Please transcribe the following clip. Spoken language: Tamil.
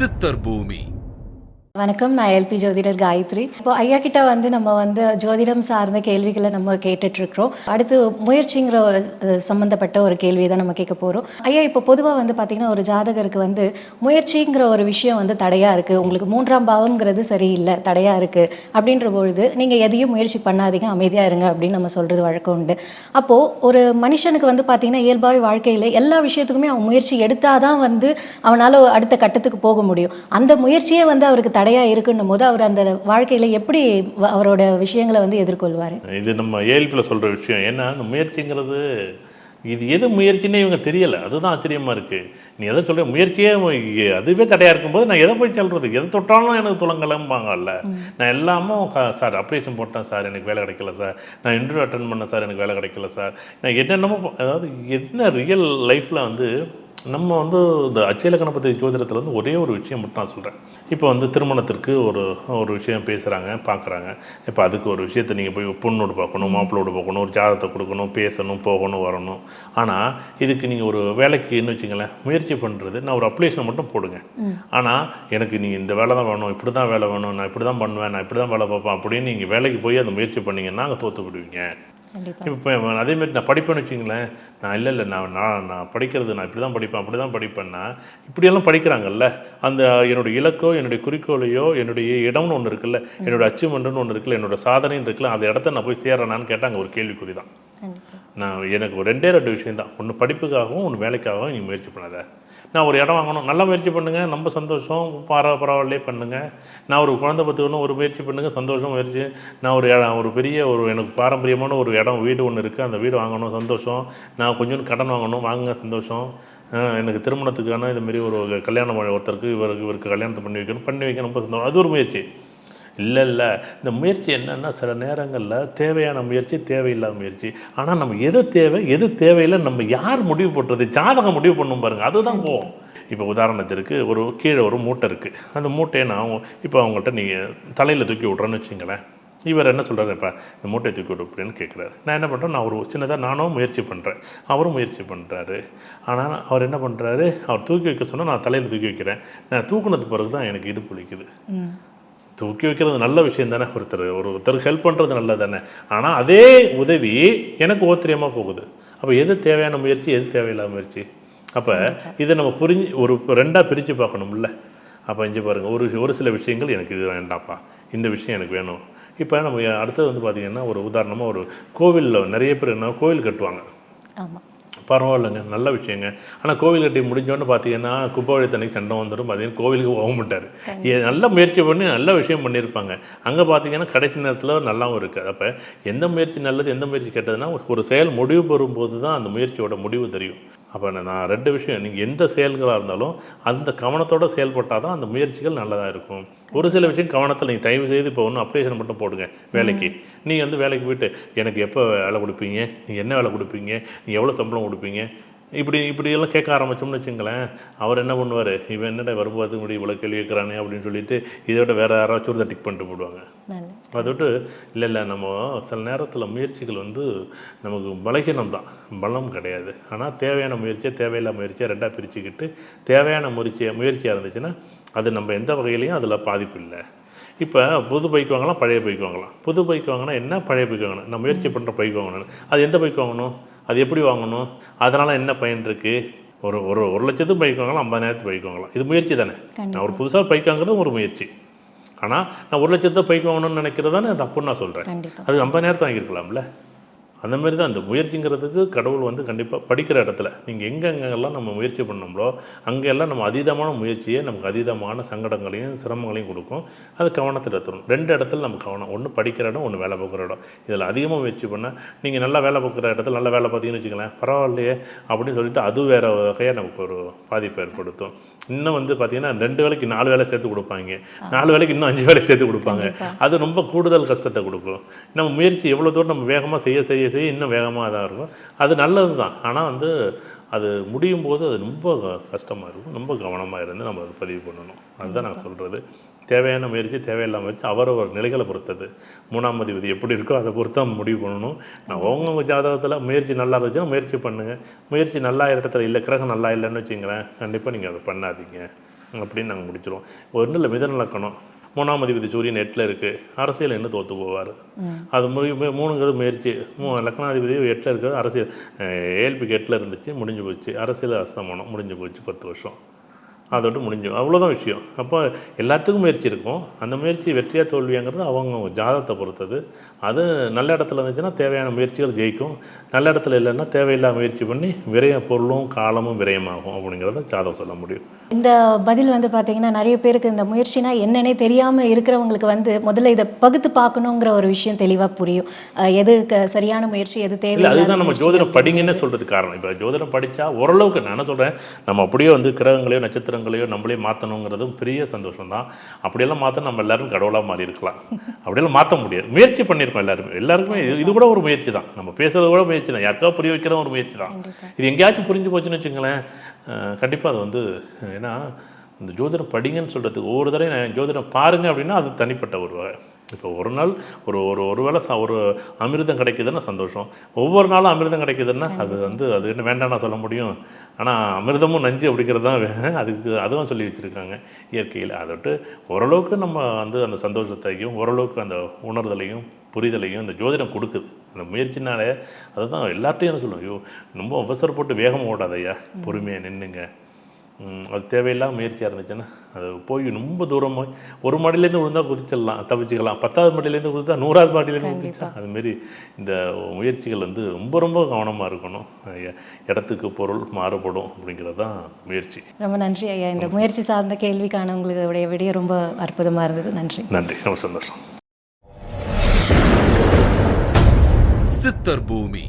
சித்தர் பூமி. வணக்கம், நான் எல்பி ஜோதிடர் காயத்ரி. இப்போ ஐயா கிட்ட நம்ம ஜோதிடம் சார்ந்த கேள்விகளை நம்ம கேட்டுட்ருக்குறோம். அடுத்து முயற்சிங்கிற ஒரு சம்மந்தப்பட்ட ஒரு கேள்வியை தான் நம்ம கேட்க போகிறோம். ஐயா, இப்போ பொதுவாக பார்த்தீங்கன்னா ஒரு ஜாதகருக்கு முயற்சிங்கிற ஒரு விஷயம் தடையாக இருக்குது, உங்களுக்கு 3ஆம் பாவம்ங்கிறது சரியில்லை, தடையாக இருக்குது அப்படின்ற பொழுது நீங்கள் எதையும் முயற்சி பண்ணாதீங்க, அமைதியாக இருங்க அப்படின்னு நம்ம சொல்கிறது வழக்கம் உண்டு. அப்போது ஒரு மனுஷனுக்கு பார்த்தீங்கன்னா இயல்பாகவே வாழ்க்கையில் எல்லா விஷயத்துக்குமே அவன் முயற்சி எடுத்தால் தான் அவனால் அடுத்த கட்டத்துக்கு போக முடியும். அந்த முயற்சியே அவருக்கு தடையாக இருக்குன்னும் போது அவர் அந்த வாழ்க்கையில் எப்படி அவரோட விஷயங்களை எதிர்கொள்வார்? இது நம்ம ஏழ்பில் சொல்கிற விஷயம். ஏன்னா இந்த முயற்சிங்கிறது இது எது முயற்சின்னே இவங்க தெரியலை. அதுதான் ஆச்சரியமாக இருக்குது. நீ எதை சொல்கிற முயற்சியே அதுவே தடையாக இருக்கும்போது நான் எதை போய் சொல்கிறது? எதை தொட்டாலும் எனக்கு துளங்கலம்பாங்கல்ல. நான் எல்லாமும் சார் அப்ளிகேஷன் போட்டேன் சார், எனக்கு வேலை கிடைக்கல சார், நான் இன்டர்வியூ அட்டன் பண்ணேன் சார், எனக்கு வேலை கிடைக்கல சார், நான் என்னென்னமோ, அதாவது என்ன ரியல் லைஃப்பில் நம்ம இந்த அச்சயலக்கண பற்றி ஜோதிடத்தில் ஒரே ஒரு விஷயம் மட்டும் நான் சொல்கிறேன். இப்போ திருமணத்திற்கு ஒரு விஷயம் பேசுகிறாங்க, பார்க்குறாங்க. இப்போ அதுக்கு ஒரு விஷயத்தை நீங்கள் போய் பொண்ணோடு பார்க்கணும், மாப்பிள்ளோடு பார்க்கணும், ஒரு ஜாதகத்தை கொடுக்கணும், பேசணும், போகணும், வரணும். ஆனால் இதுக்கு நீங்கள் ஒரு வேலைக்குன்னு வச்சுங்களேன், முயற்சி பண்ணுறது, நான் ஒரு அப்ளிகேஷனை மட்டும் போடுங்க. ஆனால் எனக்கு நீங்கள் இந்த வேலை தான் வேணும், இப்படி தான் வேலை வேணும், நான் இப்படி தான் பண்ணுவேன், நான் இப்படி தான் வேலை பார்ப்பேன் அப்படின்னு நீங்கள் வேலைக்கு போய் அந்த முயற்சி பண்ணிங்கன்னா அங்கே தோற்று விடுவீங்க. இப்போ அதேமாரி நான் படிப்பேன்னு வச்சுங்களேன், நான் இல்லை நான் படிக்கிறது நான் இப்படி தான் படிப்பேன், அப்படி தான் படிப்பேன்னா இப்படியெல்லாம் படிக்கிறாங்கல்ல. அந்த என்னுடைய இலக்கோ, என்னுடைய குறிக்கோளையோ, என்னுடைய இடம்னு ஒன்று இருக்குல்ல, என்னோடய அச்சீவ்மெண்ட்டுன்னு ஒன்று இருக்குல்ல, என்னோட சாதனைன்னு இருக்குல்ல, அந்த இடத்த நான் போய் சேரேனான்னு கேட்டால் அங்கே ஒரு கேள்விக்குறி தான். எனக்கு ஒரு ரெண்டு விஷயம் தான். ஒன்று படிப்புக்காகவும், ஒன்று வேலைக்காகவும் நீ முயற்சி பண்ணாத. நான் ஒரு இடம் வாங்கணும், நல்லா முயற்சி பண்ணுங்கள், ரொம்ப சந்தோஷம், பரவாயில்லே பண்ணுங்கள். நான் ஒரு குழந்தை பத்துக்கணும், ஒரு முயற்சி பண்ணுங்கள், சந்தோஷம், முயற்சி. நான் ஒரு பெரிய எனக்கு பாரம்பரியமான ஒரு இடம், வீடு ஒன்று இருக்குது, அந்த வீடு வாங்கணும், சந்தோஷம். நான் கொஞ்சோண்டு கடன் வாங்கணும், வாங்குங்க, சந்தோஷம். எனக்கு திருமணத்துக்கான இதுமாரி ஒரு கல்யாணம் ஒருத்தருக்கு இவருக்கு கல்யாணத்தை பண்ணி வைக்கணும், ரொம்ப சந்தோஷம். அது ஒரு முயற்சி. இல்லை இந்த முயற்சி என்னென்னா சில நேரங்களில் தேவையான முயற்சி, தேவையில்லாத முயற்சி. ஆனால் நம்ம எது தேவை, எது தேவையில்லை நம்ம யார் முடிவு பண்ணுறது? ஜாதகம் முடிவு பண்ணும் பாருங்கள், அதுதான் போகும். இப்போ உதாரணத்திற்கு கீழே ஒரு மூட்டை இருக்குது. அந்த மூட்டையை நான் இப்போ அவங்கள்ட்ட நீங்கள் தலையில் தூக்கி விட்றேன்னு வச்சுங்களேன். இவர் என்ன சொல்கிறாரு, இப்போ இந்த மூட்டையை தூக்கி விடு அப்படின்னு கேட்குறாரு. நான் என்ன பண்ணுறேன், நான் ஒரு சின்னதாக நானும் முயற்சி பண்ணுறேன், அவரும் முயற்சி பண்ணுறாரு. ஆனால் அவர் என்ன பண்ணுறாரு, அவர் தூக்கி வைக்க சொன்னால் நான் தலையில் தூக்கி வைக்கிறேன். நான் தூக்குனது பிறகு தான் எனக்கு இடுப்பு வலிக்குது. தூக்கி வைக்கிறது நல்ல விஷயம் தானே, ஒருத்தருக்கு ஹெல்ப் பண்ணுறது நல்லது தானே. ஆனால் அதே உதவி எனக்கு ஓத்திரியமாக போகுது. அப்போ எது தேவையான முயற்சி, எது தேவையில்லாத முயற்சி? அப்போ இதை நம்ம ஒரு ரெண்டாக பிரித்து பார்க்கணும்ல. அப்போ இங்கே பாருங்கள், ஒரு சில விஷயங்கள் எனக்கு இது வேண்டாம்ப்பா, இந்த விஷயம் எனக்கு வேணும். இப்போ நம்ம அடுத்தது பார்த்திங்கன்னா ஒரு உதாரணமாக ஒரு கோவிலில் நிறைய பேர் என்ன கோவில் கட்டுவாங்க. பரவாயில்லைங்க, நல்ல விஷயங்க. ஆனால் கோவில் கட்டி முடிஞ்சோன்னு பார்த்தீங்கன்னா குப்பை தண்ணிக்கு சண்டை வந்துடும், பார்த்தீங்கன்னா கோவிலுக்கு போக மாட்டார். நல்ல முயற்சி பண்ணி நல்ல விஷயம் பண்ணியிருப்பாங்க. அங்கே பார்த்தீங்கன்னா கடைசி நேரத்தில் நல்லாவும் இருக்குது. அப்போ எந்த முயற்சி நல்லது, எந்த முயற்சி கெட்டதுன்னா ஒரு செயல் முடிவு பெறும்போது தான் அந்த முயற்சியோட முடிவு தெரியும். அப்போ நான் ரெண்டு விஷயம், நீங்கள் எந்த செயல்களாக இருந்தாலும் அந்த கவனத்தோடு செயல்பட்டால் தான் அந்த முயற்சிகள் நல்லதாக இருக்கும். ஒரு சில விஷயம் கவனத்தில் நீங்கள் தயவு செய்து இப்போ ஒன்று அப்ளிகேஷன் மட்டும் போடுங்க வேலைக்கு. நீங்கள் வேலைக்கு போய்ட்டு எனக்கு எப்போ வேலை கொடுப்பீங்க, நீங்கள் என்ன வேலை கொடுப்பீங்க, நீங்கள் எவ்வளோ சம்பளம் கொடுப்பீங்க, இப்படியெல்லாம் கேட்க ஆரம்பித்தோம்னு வச்சுங்களேன், அவர் என்ன பண்ணுவார், இவன் என்னடா வரும்போது முடி இவ்வளோ கேள்வி கேட்குறானே அப்படின்னு சொல்லிட்டு இதோட வேறு யாராச்சும் ஒரு டிக் பண்ணிட்டு போடுவாங்க. அதை விட்டு இல்லை நம்ம சில நேரத்தில் முயற்சிகள் நமக்கு பலகீனம் தான், பலம் கிடையாது. ஆனால் தேவையான முயற்சியை, தேவையில்லாத முயற்சியை ரெண்டாக பிரிச்சுக்கிட்டு தேவையான முயற்சியாக இருந்துச்சுன்னா அது நம்ம எந்த வகையிலையும் அதில் பாதிப்பு இல்லை. இப்போ புது பைக் வாங்கலாம், பழைய பைக் வாங்கலாம். புது பைக் வாங்கினா என்ன, பழைய பைக் வாங்கணும். நான் முயற்சி பண்ணுற பைக் வாங்கணும். அது எந்த பைக் வாங்கணும், அது எப்படி வாங்கணும், அதனால் என்ன பயன் இருக்குது? ஒரு லட்சத்துக்கு பைக் வாங்கலாம், 50,000 பைக் வாங்கலாம். இது முயற்சி தானே. நான் ஒரு புதுசாக பைக் வாங்குறது ஒரு முயற்சி. ஆனால் நான் 1,00,000 பைக் வாங்கணும்னு நினைக்கிறது தானே தப்புன்னு நான் சொல்கிறேன். அது 50,000 வாங்கியிருக்கலாம்ல. அந்த மாதிரி தான் அந்த முயற்சிங்கிறதுக்கு கடவுள் கண்டிப்பாக படிக்கிற இடத்துல நீங்கள் எங்கெங்கெல்லாம் நம்ம முயற்சி பண்ணோம்களோ அங்கெல்லாம் நம்ம அதீதமான முயற்சியை நமக்கு அதீதமான சங்கடங்களையும் சிரமங்களையும் கொடுக்கும். அது கவனத்தில் எடுத்துடணும். ரெண்டு இடத்துல நம்ம கவனம், ஒன்று படிக்கிற இடம், ஒன்று வேலை பார்க்குற இடம். இதில் அதிகமாக முயற்சி பண்ணால் நீங்கள் நல்லா வேலை பார்க்குற இடத்துல நல்லா வேலை பார்த்தீங்கன்னு வச்சுக்கலாம், பரவாயில்லையே அப்படின்னு சொல்லிட்டு அது வேறு வகையாக நமக்கு ஒரு பாதிப்பை ஏற்படுத்தும். இன்னும் பார்த்தீங்கன்னா 2 வேலைக்கு 4 வேலை சேர்த்து கொடுப்பாங்க, 4 வேலைக்கு இன்னும் 5 வேலை சேர்த்து கொடுப்பாங்க. அது ரொம்ப கூடுதல் கஷ்டத்தை கொடுக்கும். நம்ம முயற்சி எவ்வளோ தூரம் நம்ம வேகமாக செய்ய இன்னும் வேகமாக தான் இருக்கும். அது நல்லது தான். ஆனால் அது முடியும் போது அது ரொம்ப கஷ்டமாக இருக்கும். ரொம்ப கவனமாக இருந்து நம்ம அதை பதிவு பண்ணணும். அதுதான் நான் சொல்கிறது. தேவையான முயற்சி, தேவையில்லாமல் முயற்சி அவரவர் நிலைகளை பொறுத்தது. 3ஆம் அதிபதி எப்படி இருக்கோ அதை பொறுத்து நம்ம முடிவு பண்ணணும். நான் அவங்கவுங்க ஜாதகத்தில் முயற்சி நல்லா இருந்துச்சுன்னா முயற்சி பண்ணுங்கள். முயற்சி நல்லா இடத்துல இல்லை, கிரகம் நல்லா இல்லைன்னு வச்சுங்களேன், கண்டிப்பாக நீங்கள் அதை பண்ணாதீங்க. அப்படின்னு நாங்கள் முடிச்சிடுவோம். ஒன்றும் இல்லை, மிதன லக்கணம் 3ஆம் அதிபதி சூரியன் 8ல் இருக்குது, அரசியல் என்ன தோற்று போவார். அது 3ங்கிறது முயற்சி. லக்னாதிபதி 8ல் இருக்கிறது, அரசியல் ஏஎல்பிக்கு 8ல் இருந்துச்சு, முடிஞ்சு போச்சு. அரசியல் அஸ்தமானம் முடிஞ்சு போச்சு, 10 வருஷம் அதோடு முடிஞ்சு, அவ்வளோதான் விஷயம். அப்போ எல்லாத்துக்கும் முயற்சி இருக்கும். அந்த முயற்சி வெற்றியாக தோல்வியாங்கிறது அவங்க ஜாதகத்தை பொறுத்தது. அது நல்ல இடத்துல இருந்துச்சுன்னா தேவையான முயற்சிகள் ஜெயிக்கும், நல்ல இடத்துல இல்லைன்னா தேவையில்லாத முயற்சி பண்ணி பொருளும் காலமும் விரயமாகும் அப்படிங்கிறத ஜாதகம் சொல்ல முடியும். இந்த பதில் வந்து பார்த்தீங்கன்னா நிறைய பேருக்கு இந்த முயற்சினா என்னன்னே தெரியாமல் இருக்கிறவங்களுக்கு வந்து முதல்ல இதை பகுத்து பார்க்கணுங்கிற ஒரு விஷயம் தெளிவாக புரியும். எது சரியான முயற்சி, எது தேவை. அதுதான் நம்ம ஜோதிடம் படிங்கன்னு சொல்கிறதுக்கு காரணம். இப்போ ஜோதிடம் படித்தா ஓரளவுக்கு நான் என்ன சொல்கிறேன், நம்ம அப்படியே வந்து கிரகங்களையோ நட்சத்திரங்களையோ நம்மளே மாற்றணுங்கிறதும் பெரிய சந்தோஷம் தான். அப்படியெல்லாம் மாற்ற நம்ம எல்லாரும் கடவுளாக மாறி இருக்கலாம், அப்படியெல்லாம் மாற்ற முடியாது. முயற்சி பண்ணியிருக்கோம் எல்லாருக்குமே. இது கூட ஒரு முயற்சி தான், நம்ம பேசுறது கூட முயற்சி தான், யாருக்காவது புரிய வைக்கிற ஒரு முயற்சி தான். இது எங்கேயாச்சும் புரிஞ்சு போச்சுன்னு வச்சுங்களேன், கண்டிப்பாக அது வந்து ஏன்னா இந்த ஜோதிடம் படிங்கன்னு சொல்கிறதுக்கு ஒவ்வொரு தடவை ஜோதிடம் பாருங்கள் அப்படின்னா அது தனிப்பட்ட ஒரு வகை. இப்போ ஒரு நாள் ஒரு வேளை ஒரு அமிர்தம் கிடைக்குதுன்னா சந்தோஷம், ஒவ்வொரு நாளும் அமிர்தம் கிடைக்குதுன்னா அது வந்து அது என்ன வேண்டாம்னா சொல்ல முடியும். ஆனால் அமிர்தமும் நஞ்சு அப்படிங்கிறது தான் அதுவும் சொல்லி வச்சுருக்காங்க இயற்கையில். அதோட்டு ஓரளவுக்கு நம்ம வந்து அந்த சந்தோஷத்தையும் ஓரளவுக்கு அந்த உணர்தலையும் புரிதலையும் இந்த ஜோதிடம் கொடுக்குது. அந்த முயற்சினாலே அதுதான் எல்லாத்தையும் சொல்லுவோம், ஐயோ ரொம்ப அவசரப்பட்டு வேகமாக ஓடாதையா, பொறுமையாக நின்றுங்க. அது தேவையில்லாமல் முயற்சியாக இருந்துச்சுன்னா அது போய் ரொம்ப தூரமாக ஒரு மாடியிலேருந்து விழுந்தால் குதிச்சிடலாம், தப்பிச்சுக்கலாம். 10வது மாடியிலேருந்து விழுந்தா 100வது மாடியிலேருந்து குதிச்சா அதுமாரி இந்த முயற்சிகள் வந்து ரொம்ப ரொம்ப கவனமாக இருக்கணும். இடத்துக்கு பொருள் மாறுபடும் அப்படிங்கிறது தான் முயற்சி. ரொம்ப நன்றி ஐயா. இந்த முயற்சி சார்ந்த கேள்விக்கான உங்களுடைய விடைய ரொம்ப அற்புதமாக இருந்தது. நன்றி. நன்றி, ரொம்ப சந்தோஷம். சித்தர் பூமி.